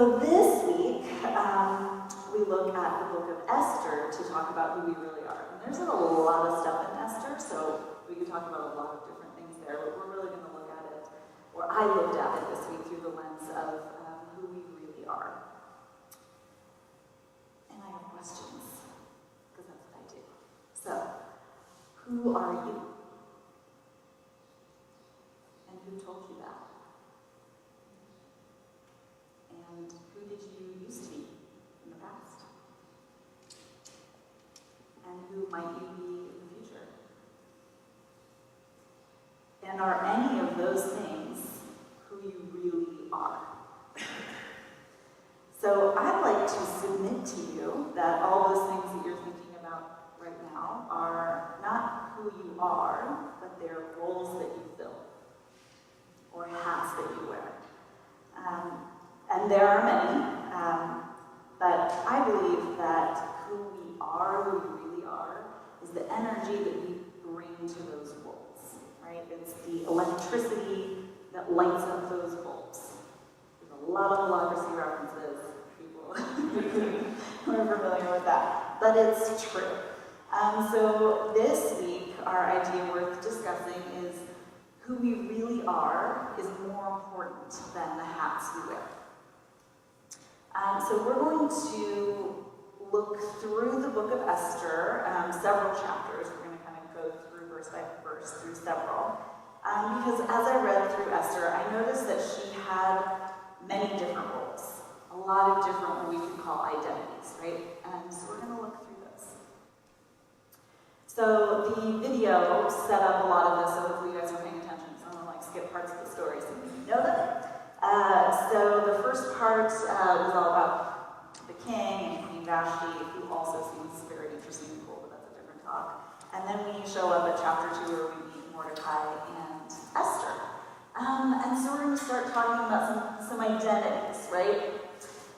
So this week, we look at the book of Esther to talk about who we really are. And there's a lot of stuff in Esther, so we could talk about a lot of different things there, but we're really going to look at it, or I looked at it this week through the lens of who we really are. And I have questions, because that's what I do. So, who are you? And who told you that? And who did you used to be in the past? And who might you be in the future? And are any of those things who you really are? So I'd like to submit to you that all those things that you're thinking about right now are not who you are, but they're roles that you fill, or hats that you wear. And there are many, but I believe that who we are, who we really are, is the energy that we bring to those bulbs, right? It's the electricity that lights up those bulbs. There's a lot of holacracy references, people who are familiar with that, but it's true. So this week, our idea worth discussing is who we really are is more important than the hats we wear. So we're going to look through the book of Esther, several chapters. We're going to kind of go through verse by verse through several. Because as I read through Esther, I noticed that she had many different roles. A lot of different, what we could call identities, right? And so we're going to look through those. So the video set up a lot of this, so hopefully you guys are paying attention. So I'm going to skip parts of the story so you know them. So the first part was all about the king and Queen Vashti, who also seems very interesting and cool, but that's a different talk. And then we show up at chapter 2 where we meet Mordecai and Esther. And so we're going to start talking about some identities, right?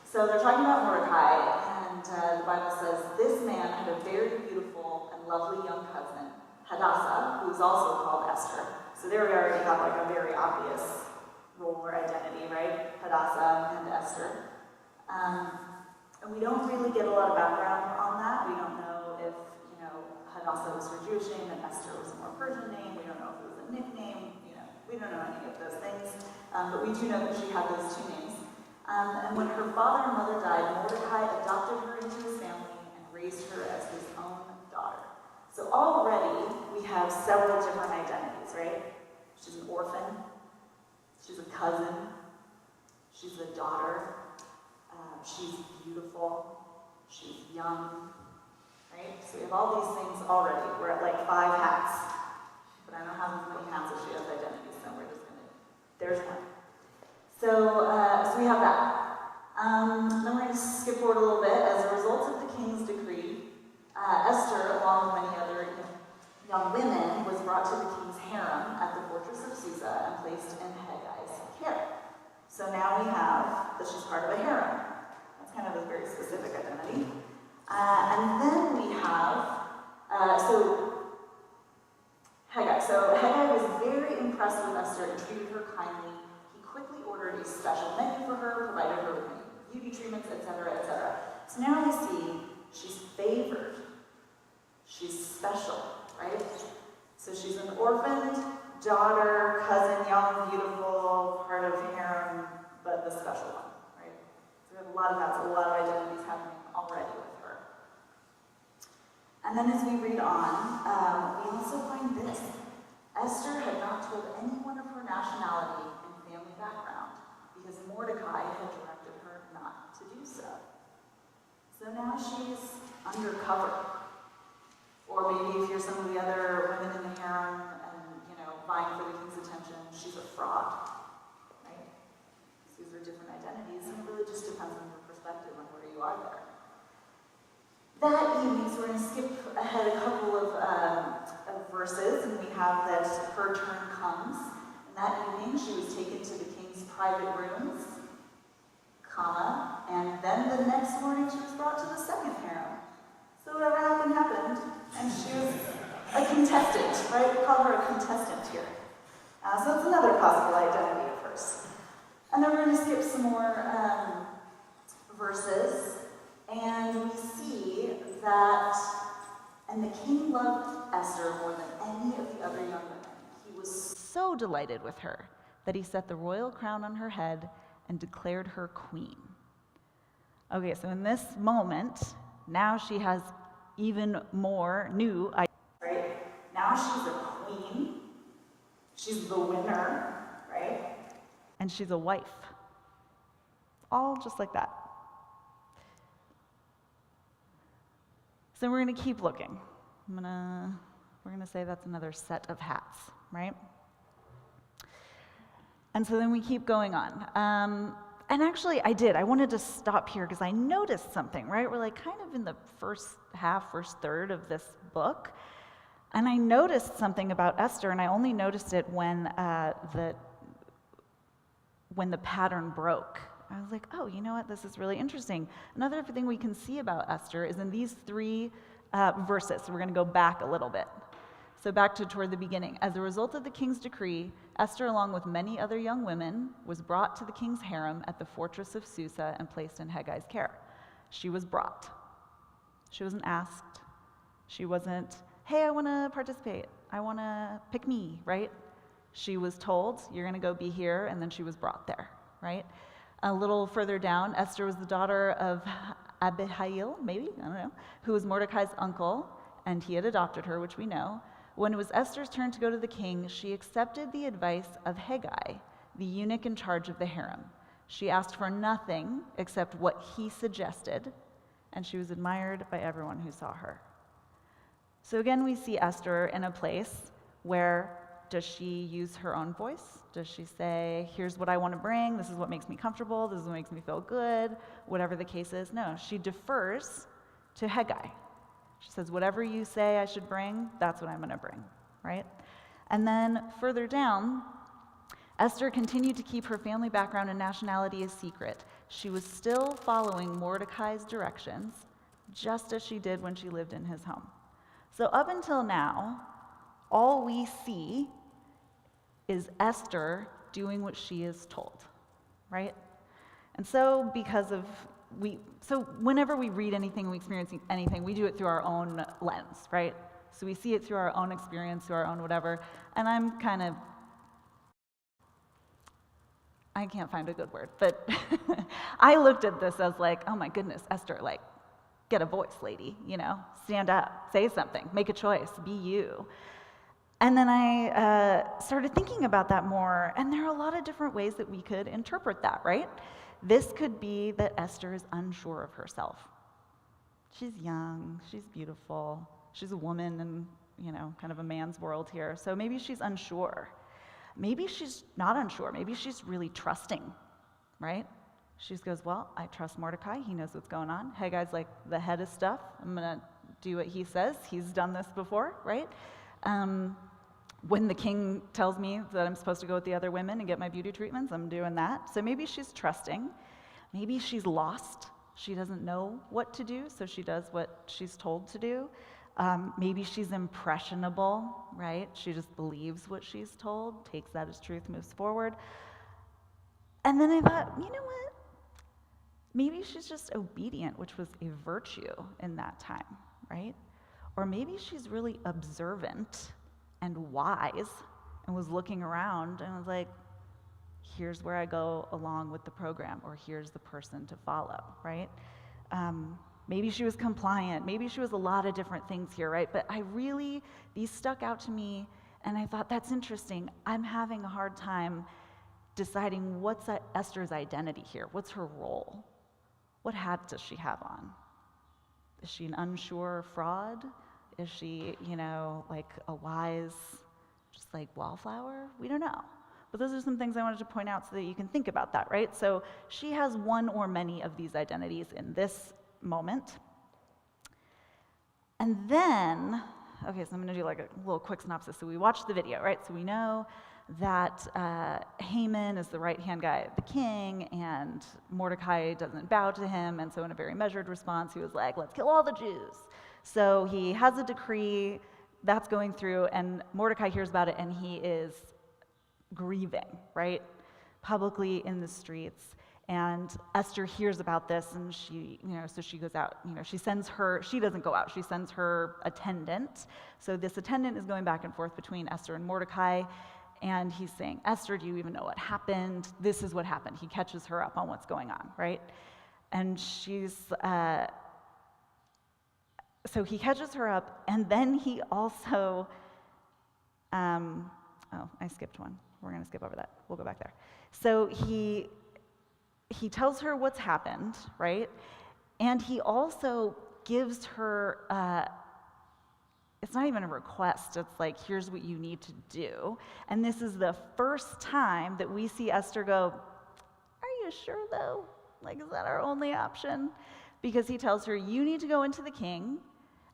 So they're talking about Mordecai, and the Bible says, this man had a very beautiful and lovely young cousin, Hadassah, who is also called Esther. So there we already have a very obvious role or identity, right? Hadassah and Esther. And we don't really get a lot of background on that. We don't know if, Hadassah was her Jewish name and Esther was a more Persian name. We don't know if it was a nickname. We don't know any of those things. But we do know that she had those two names. And when her father and mother died, Mordecai adopted her into his family and raised her as his own daughter. So already we have several different identities, right? She's an orphan. She's a cousin. She's a daughter. She's beautiful. She's young. Right? So we have all these things already. We're at 5 hats. But I don't have as many hats as she has identities, so we're just going to... There's one. So we have that. Then we're going to skip forward a little bit. As a result of the king's decree, Esther, along with many other young women, was brought to the king's harem at the fortress of Susa and placed in Heggai's care. So now we have that she's part of a harem. That's kind of a very specific identity. And then we have, Heggai. So Heggai was very impressed with Esther and treated her kindly. He quickly ordered a special menu for her, provided her with many beauty treatments, etc., etc. So now we see she's favored. She's special, right? So she's an orphaned daughter, cousin, young, beautiful, part of harem, but the special one, right? So we have a lot of identities happening already with her. And then as we read on, we also find this. Esther had not told anyone of her nationality and family background because Mordecai had directed her not to do so. So now she's undercover. Or maybe if you're some of the other women in the harem and, vying for the king's attention, she's a fraud, right? These are different identities, and it really just depends on your perspective on where you are there. That evening, so we're going to skip ahead a couple of verses, and we have that her turn comes. And that evening, she was taken to the king's private rooms, and then the next morning she was brought to the second harem. So whatever happened, and she was a contestant, right? We call her a contestant here. So it's another possible identity of hers. And then we're going to skip some more verses, and we see that, and the king loved Esther more than any of the other young women. He was so delighted with her that he set the royal crown on her head and declared her queen. Okay, so in this moment, now she has even more new ideas, right? Now she's a queen, she's the winner, right? And she's a wife. All just like that. So we're gonna keep looking. We're gonna say that's another set of hats, right? And so then we keep going on. And actually, I wanted to stop here because I noticed something, right? We're like kind of in the first third of this book. And I noticed something about Esther, and I only noticed it when the pattern broke. I was like, oh, you know what? This is really interesting. Another thing we can see about Esther is in these 3 verses. So we're going to go back a little bit. So back to toward the beginning. As a result of the king's decree, Esther, along with many other young women, was brought to the king's harem at the fortress of Susa and placed in Heggai's care. She was brought. She wasn't asked. She wasn't, hey, I want to participate. I want to pick me, right? She was told, you're going to go be here, and then she was brought there, right? A little further down, Esther was the daughter of Abihail, maybe, I don't know, who was Mordecai's uncle, and he had adopted her, which we know. When it was Esther's turn to go to the king, she accepted the advice of Heggai, the eunuch in charge of the harem. She asked for nothing except what he suggested, and she was admired by everyone who saw her. So again, we see Esther in a place where, does she use her own voice? Does she say, here's what I want to bring, this is what makes me comfortable, this is what makes me feel good, whatever the case is? No, she defers to Heggai. She says, whatever you say I should bring, that's what I'm going to bring, right? And then further down, Esther continued to keep her family background and nationality a secret. She was still following Mordecai's directions, just as she did when she lived in his home. So up until now, all we see is Esther doing what she is told, right? And so whenever we read anything, we experience anything, we do it through our own lens, right? So we see it through our own experience, through our own whatever, and I can't find a good word, but I looked at this as like, oh my goodness, Esther, like, get a voice, lady, stand up, say something, make a choice, be you. And then I started thinking about that more, and there are a lot of different ways that we could interpret that, right? This could be that Esther is unsure of herself. She's young, she's beautiful, she's a woman in, kind of a man's world here, so maybe she's unsure. Maybe she's not unsure, maybe she's really trusting, right? She just goes, well, I trust Mordecai, he knows what's going on. Heggai's like the head of stuff, I'm gonna do what he says, he's done this before, right? When the king tells me that I'm supposed to go with the other women and get my beauty treatments, I'm doing that. So maybe she's trusting. Maybe she's lost. She doesn't know what to do, so she does what she's told to do. Maybe she's impressionable, right? She just believes what she's told, takes that as truth, moves forward. And then I thought, you know what? Maybe she's just obedient, which was a virtue in that time, right? Or maybe she's really observant and wise and was looking around and was like, here's where I go along with the program, or here's the person to follow, right? Maybe she was compliant, maybe she was a lot of different things here, right? But these stuck out to me, and I thought, that's interesting. I'm having a hard time deciding what's Esther's identity here. What's her role? What hat does she have on? Is she an unsure fraud? Is she, like a wise, just like wallflower? We don't know. But those are some things I wanted to point out so that you can think about that, right? So she has one or many of these identities in this moment. And then, okay, so I'm gonna do like a little quick synopsis. So we watched the video, right? So we know that Haman is the right-hand guy of the king, and Mordecai doesn't bow to him, and so in a very measured response, he was like, let's kill all the Jews. So he has a decree that's going through, and Mordecai hears about it, and he is grieving, right? Publicly in the streets, And Esther hears about this, and so she goes out. She doesn't go out, she sends her attendant. So this attendant is going back and forth between Esther and Mordecai, and he's saying, Esther, do you even know what happened? This is what happened. He catches her up on what's going on, right? And so he catches her up, and then he also, I skipped one. We're going to skip over that. We'll go back there. So he tells her what's happened, right? And he also gives her, it's not even a request, it's like, here's what you need to do. And this is the first time that we see Esther go, are you sure though? Like, is that our only option? Because he tells her, you need to go into the king,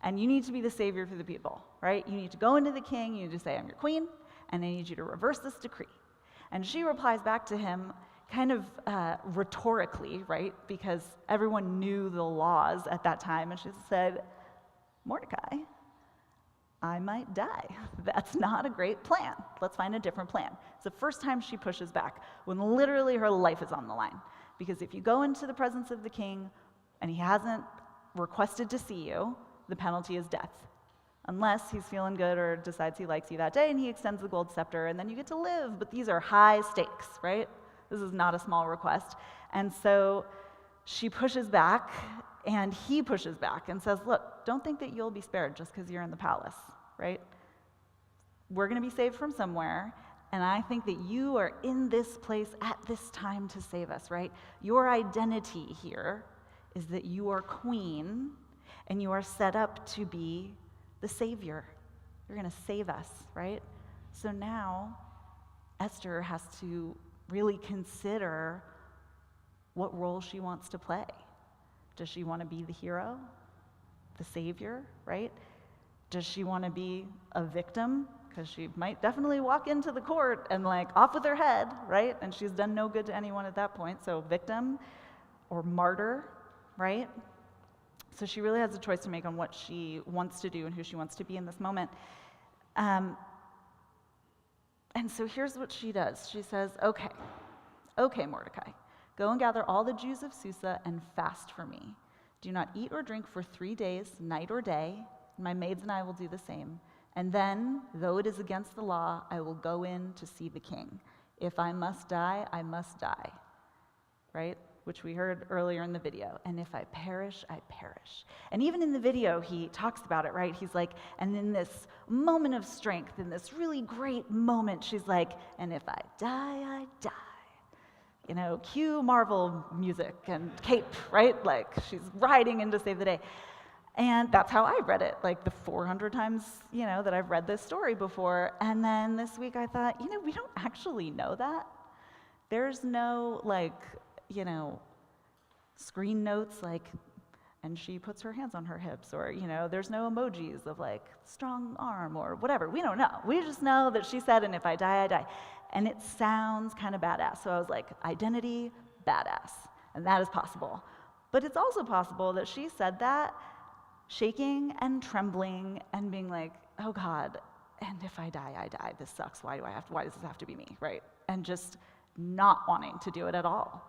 and you need to be the savior for the people, right? You need to go into the king, you need to say, I'm your queen, and I need you to reverse this decree. And she replies back to him kind of rhetorically, right? Because everyone knew the laws at that time, and she said, Mordecai, I might die. That's not a great plan. Let's find a different plan. It's the first time she pushes back, when literally her life is on the line. Because if you go into the presence of the king, and he hasn't requested to see you, the penalty is death. Unless he's feeling good or decides he likes you that day and he extends the gold scepter, and then you get to live. But these are high stakes, right? This is not a small request. And so she pushes back, and he pushes back and says, look, don't think that you'll be spared just because you're in the palace, right? We're going to be saved from somewhere, and I think that you are in this place at this time to save us, right? Your identity here is that you are queen, and you are set up to be the savior. You're going to save us, right? So now Esther has to really consider what role she wants to play. Does she want to be the hero, the savior, right? Does she want to be a victim? Because she might definitely walk into the court and off with her head, right? And she's done no good to anyone at that point. So victim or martyr, right? So she really has a choice to make on what she wants to do and who she wants to be in this moment. And so here's what she does. She says, okay, Mordecai, go and gather all the Jews of Susa and fast for me. Do not eat or drink for 3 days, night or day. My maids and I will do the same. And then, though it is against the law, I will go in to see the king. If I must die, I must die. Right? Which we heard earlier in the video. And if I perish, I perish. And even in the video, he talks about it, right? He's like, and in this moment of strength, in this really great moment, she's like, and if I die, I die. Cue Marvel music and cape, right? She's riding in to save the day. And that's how I read it, the 400 times, that I've read this story before. And then this week I thought, we don't actually know that. There's no, screen notes and she puts her hands on her hips, or, there's no emojis of strong arm or whatever. We don't know. We just know that she said, and if I die, I die. And it sounds kind of badass. So I was like, identity, badass. And that is possible. But it's also possible that she said that shaking and trembling and being like, oh God, and if I die, I die. This sucks. Why does this have to be me, right? And just not wanting to do it at all.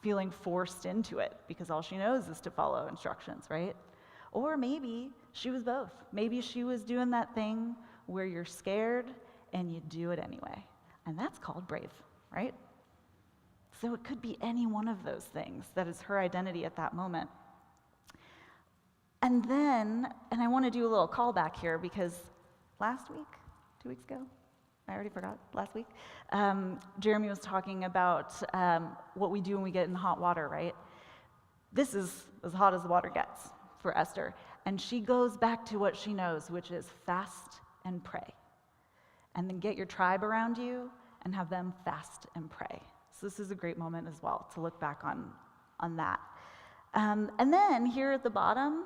Feeling forced into it because all she knows is to follow instructions, right? Or maybe she was both. Maybe she was doing that thing where you're scared and you do it anyway. And that's called brave, right? So it could be any one of those things that is her identity at that moment. And then, and I want to do a little callback here because last week, 2 weeks ago, I already forgot, last week, Jeremy was talking about what we do when we get in hot water, right? This is as hot as the water gets for Esther. And she goes back to what she knows, which is fast and pray. And then get your tribe around you and have them fast and pray. So this is a great moment as well to look back on that. And then here at the bottom,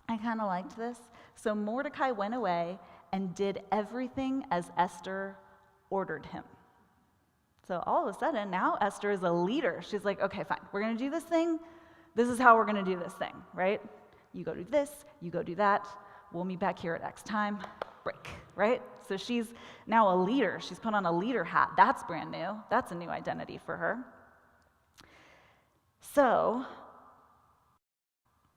I kind of liked this. So Mordecai went away and did everything as Esther ordered him. So all of a sudden, now Esther is a leader. She's like, okay, fine, we're going to do this thing. This is how we're going to do this thing, right? You go do this, you go do that. We'll meet back here at X time. Break, right? So she's now a leader. She's put on a leader hat. That's brand new. That's a new identity for her. So,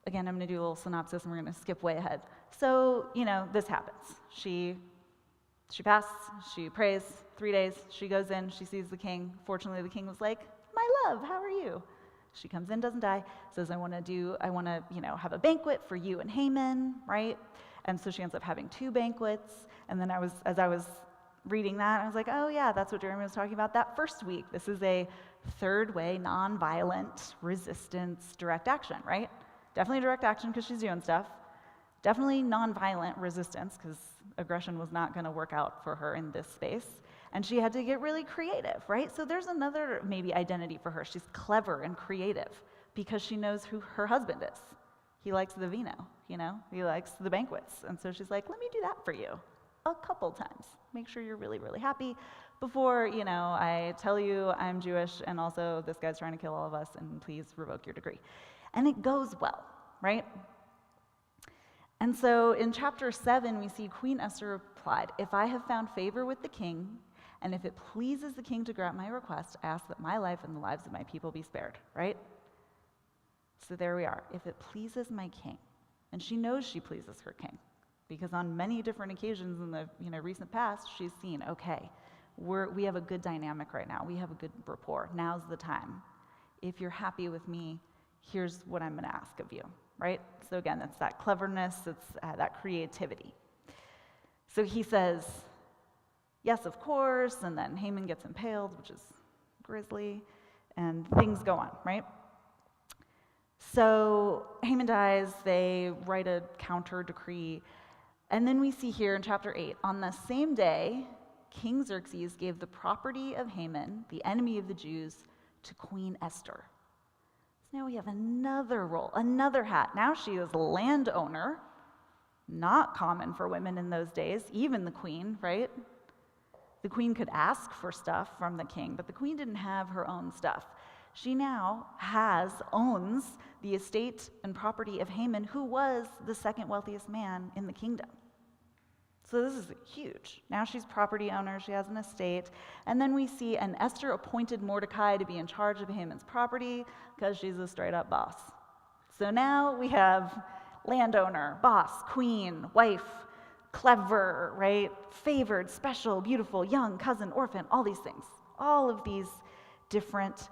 again, I'm going to do a little synopsis and we're going to skip way ahead. So, this happens. She fasts, she prays, 3 days, she goes in, she sees the king. Fortunately, the king was like, "My love, how are you?" She comes in, doesn't die, says, I want to, have a banquet for you and Haman, right? And so she ends up having 2 banquets. And then as I was reading that, I was like, oh yeah, that's what Jaramillo was talking about that first week. This is a third way, nonviolent resistance, direct action, right? Definitely direct action because she's doing stuff. Definitely nonviolent resistance because aggression was not going to work out for her in this space. And she had to get really creative, right? So there's another maybe identity for her. She's clever and creative because she knows who her husband is. He likes the vino, he likes the banquets. And so she's like, let me do that for you a couple times. Make sure you're really, really happy before, I tell you I'm Jewish and also this guy's trying to kill all of us and please revoke your degree. And it goes well, right? And so in chapter 7, we see Queen Esther replied, "If I have found favor with the king, and if it pleases the king to grant my request, I ask that my life and the lives of my people be spared," right? So there we are. If it pleases my king, and she knows she pleases her king, because on many different occasions in the recent past, she's seen, okay, we have a good dynamic right now. We have a good rapport. Now's the time. If you're happy with me, here's what I'm going to ask of you, right? So again, it's that cleverness, it's that creativity. So he says, yes, of course, and then Haman gets impaled, which is grisly, and things go on, right? So Haman dies, they write a counter decree, and then we see here in chapter 8, on the same day, King Xerxes gave the property of Haman, the enemy of the Jews, to Queen Esther. So now we have another role, another hat. Now she is landowner, not common for women in those days, even the queen, right? The queen could ask for stuff from the king, but the queen didn't have her own stuff. She now owns the estate and property of Haman, who was the second wealthiest man in the kingdom. So this is huge. Now she's property owner, she has an estate. And then we see, and Esther appointed Mordecai to be in charge of Haman's property because she's a straight up boss. So now we have landowner, boss, queen, wife, clever, right? Favored, special, beautiful, young, cousin, orphan, all these things. All of these different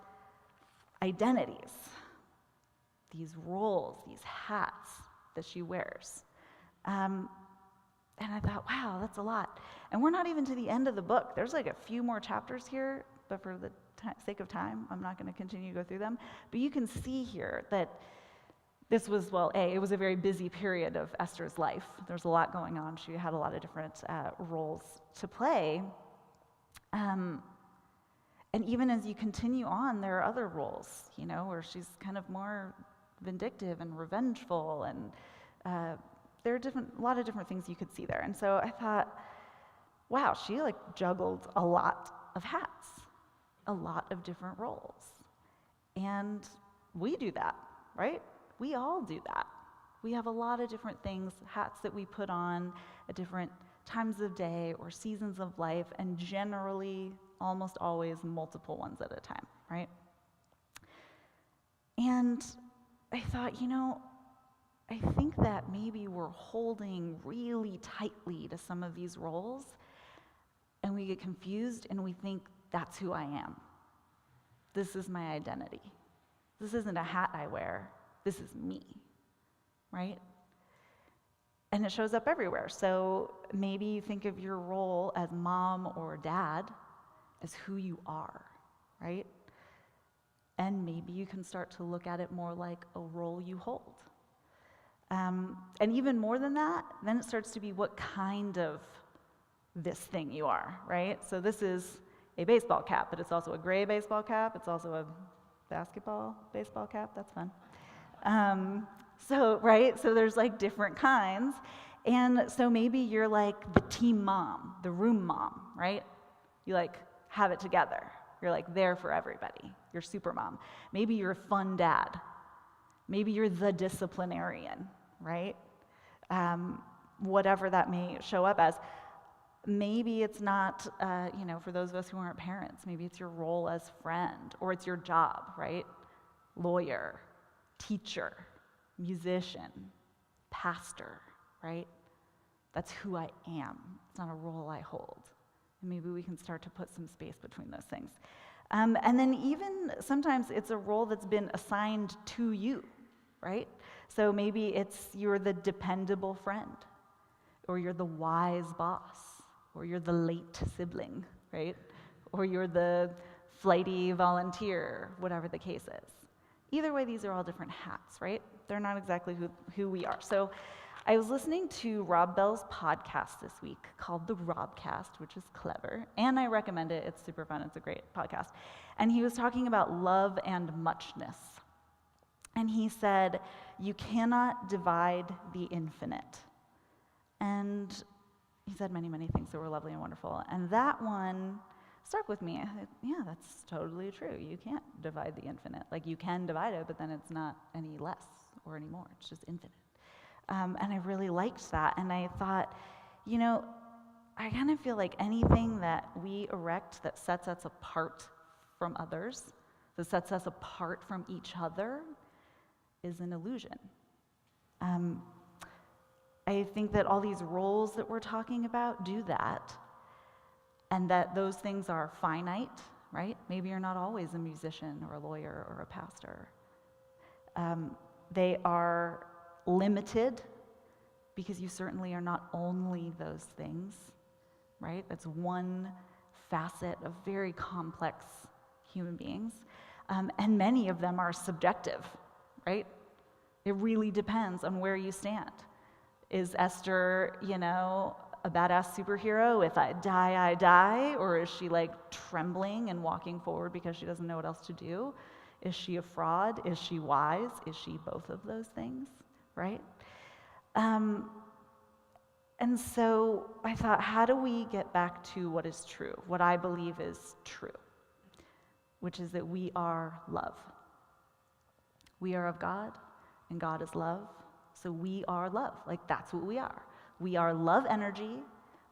identities, these roles, these hats that she wears. And I thought, wow, that's a lot. And we're not even to the end of the book. There's like a few more chapters here, but for the sake of time, I'm not going to continue to go through them. But you can see here that this was, it was a very busy period of Esther's life. There's a lot going on. She had a lot of different roles to play. And even as you continue on, there are other roles, where she's kind of more vindictive and revengeful, and there are a lot of different things you could see there. And so I thought, wow, she juggled a lot of hats, a lot of different roles. And we do that, right? We all do that. We have a lot of different things, hats that we put on at different times of day or seasons of life, and generally, almost always, multiple ones at a time, right? And I thought, I think that maybe we're holding really tightly to some of these roles, and we get confused, and we think, that's who I am. This is my identity. This isn't a hat I wear. This is me, right? And it shows up everywhere. So maybe you think of your role as mom or dad as who you are, right? And maybe you can start to look at it more like a role you hold. And even more than that, then it starts to be what kind of this thing you are, right? So this is a baseball cap, but it's also a gray baseball cap. It's also a baseball cap. That's fun. So there's different kinds. And so maybe you're the team mom, the room mom, right? You have it together. You're there for everybody. You're super mom. Maybe you're a fun dad. Maybe you're the disciplinarian, right? Whatever that may show up as. Maybe it's not, for those of us who aren't parents, maybe it's your role as friend, or it's your job, right? lawyer, teacher, musician, pastor, right? That's who I am. It's not a role I hold. And maybe we can start to put some space between those things. And then even sometimes it's a role that's been assigned to you, right? So maybe it's you're the dependable friend, or you're the wise boss, or you're the late sibling, right? Or you're the flighty volunteer, whatever the case is. Either way, these are all different hats, right? They're not exactly who we are. So I was listening to Rob Bell's podcast this week called The Robcast, which is clever, and I recommend it. It's super fun. It's a great podcast. And he was talking about love and muchness. And he said, you cannot divide the infinite. And he said many, many things that were lovely and wonderful. And that one stuck with me. I thought, yeah, that's totally true. You can't divide the infinite. Like, you can divide it, but then it's not any less or any more. It's just infinite. And I really liked that. And I thought, I kind of feel like anything that we erect that sets us apart from others, that sets us apart from each other, is an illusion. I think that all these roles that we're talking about do that, and that those things are finite, right? Maybe you're not always a musician or a lawyer or a pastor. They are limited because you certainly are not only those things, right? That's one facet of very complex human beings. And many of them are subjective, right? It really depends on where you stand. Is Esther, a badass superhero? If I die, I die? Or is she like trembling and walking forward because she doesn't know what else to do? Is she a fraud? Is she wise? Is she both of those things, right? And so I thought, how do we get back to what is true, what I believe is true, which is that we are love. We are of God, and God is love, so we are love. Like, that's what we are. We are love energy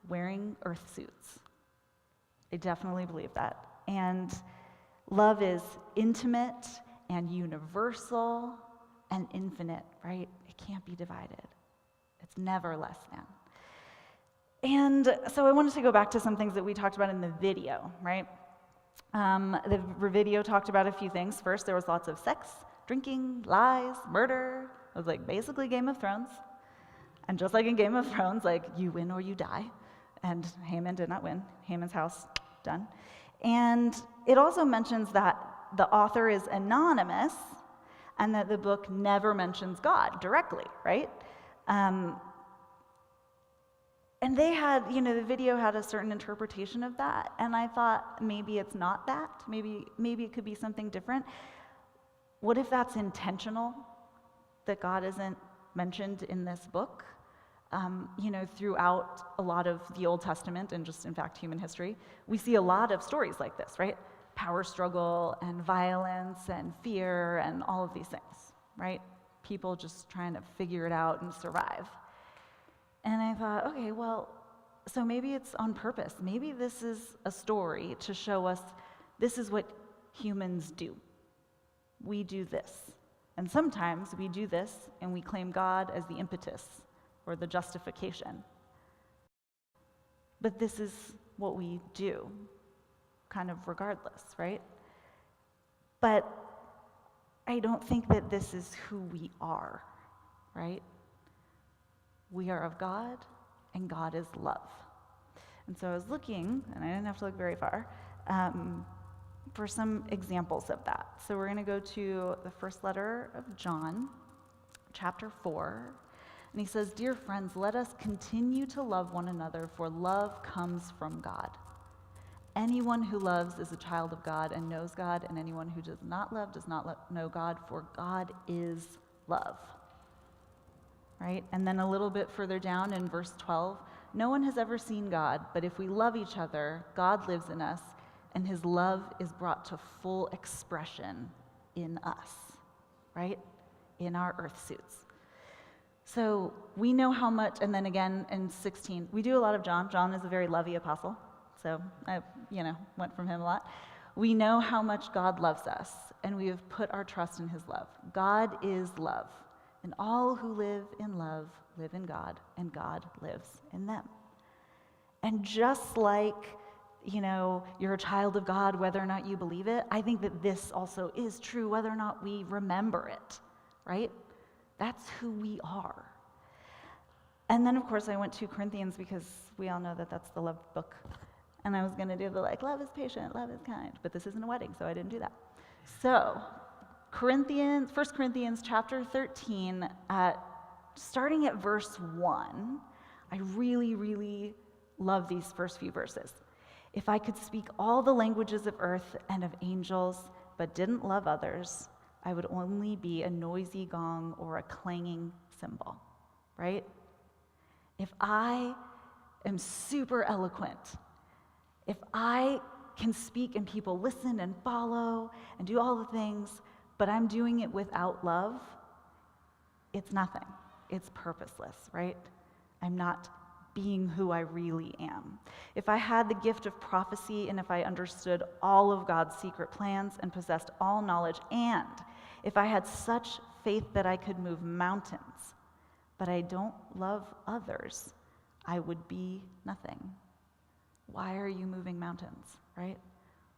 wearing earth suits. I definitely believe that. And love is intimate and universal and infinite, right? It can't be divided. It's never less than. And so I wanted to go back to some things that we talked about in the video, right? The video talked about a few things. First, there was lots of sex, drinking, lies, murder. It was like basically Game of Thrones. And just like in Game of Thrones, like, you win or you die. And Haman did not win. Haman's house, done. And it also mentions that the author is anonymous and that the book never mentions God directly, right? And they had, the video had a certain interpretation of that, and I thought maybe it's not that. Maybe it could be something different. What if that's intentional, that God isn't mentioned in this book? Throughout a lot of the Old Testament and just, in fact, human history, we see a lot of stories like this, right? Power struggle and violence and fear and all of these things, right? People just trying to figure it out and survive. And I thought, okay, well, so maybe it's on purpose. Maybe this is a story to show us this is what humans do. We do this. And sometimes we do this and we claim God as the impetus or the justification. But this is what we do, kind of regardless, right? But I don't think that this is who we are, right? We are of God, and God is love. And so I was looking, and I didn't have to look very far, for some examples of that. So we're going to go to the first letter of John, chapter 4. And he says, "Dear friends, let us continue to love one another, for love comes from God. Anyone who loves is a child of God and knows God, and anyone who does not love does not know God, for God is love." Right? And then a little bit further down in verse 12, "No one has ever seen God, but if we love each other, God lives in us, and his love is brought to full expression in us." Right? In our earth suits. So we know how much, and then again in 16, we do a lot of John. John is a very lovey apostle, so I, went from him a lot. We know how much God loves us, and we have put our trust in his love. God is love, and all who live in love live in God, and God lives in them. And just like, you're a child of God whether or not you believe it, I think that this also is true whether or not we remember it, right? That's who we are. And then, of course, I went to Corinthians because we all know that that's the love book. And I was going to do the love is patient, love is kind. But this isn't a wedding, so I didn't do that. So, 1 Corinthians chapter 13, starting at verse 1, I really, really love these first few verses. If I could speak all the languages of earth and of angels, but didn't love others, I would only be a noisy gong or a clanging cymbal, right? If I am super eloquent, if I can speak and people listen and follow and do all the things, but I'm doing it without love, it's nothing. It's purposeless, right? I'm not being who I really am. If I had the gift of prophecy and if I understood all of God's secret plans and possessed all knowledge, and if I had such faith that I could move mountains, but I don't love others, I would be nothing. Why are you moving mountains, right?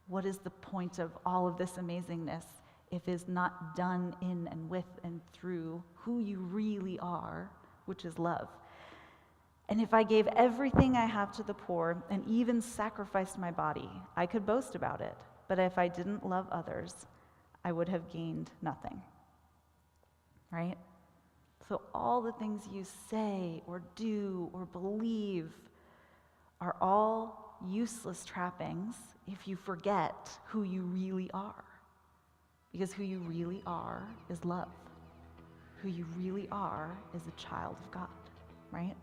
What is the point of all of this amazingness if it's not done in and with and through who you really are, which is love? And if I gave everything I have to the poor and even sacrificed my body, I could boast about it. But if I didn't love others, I would have gained nothing, right? So all the things you say or do or believe are all useless trappings if you forget who you really are. Because who you really are is love. Who you really are is a child of God, right?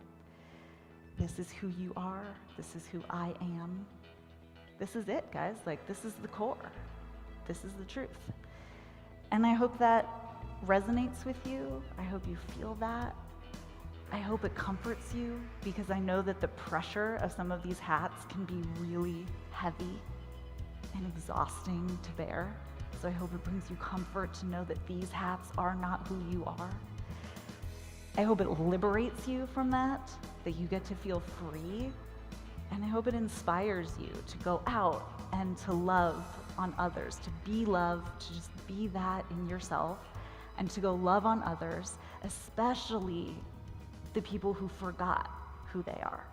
This is who you are. This is who I am. This is it, guys. This is the core. This is the truth. And I hope that resonates with you. I hope you feel that. I hope it comforts you, because I know that the pressure of some of these hats can be really heavy and exhausting to bear. So I hope it brings you comfort to know that these hats are not who you are. I hope it liberates you from that you get to feel free. And I hope it inspires you to go out and to love on others, to be love, to just be that in yourself, and to go love on others, especially the people who forgot who they are.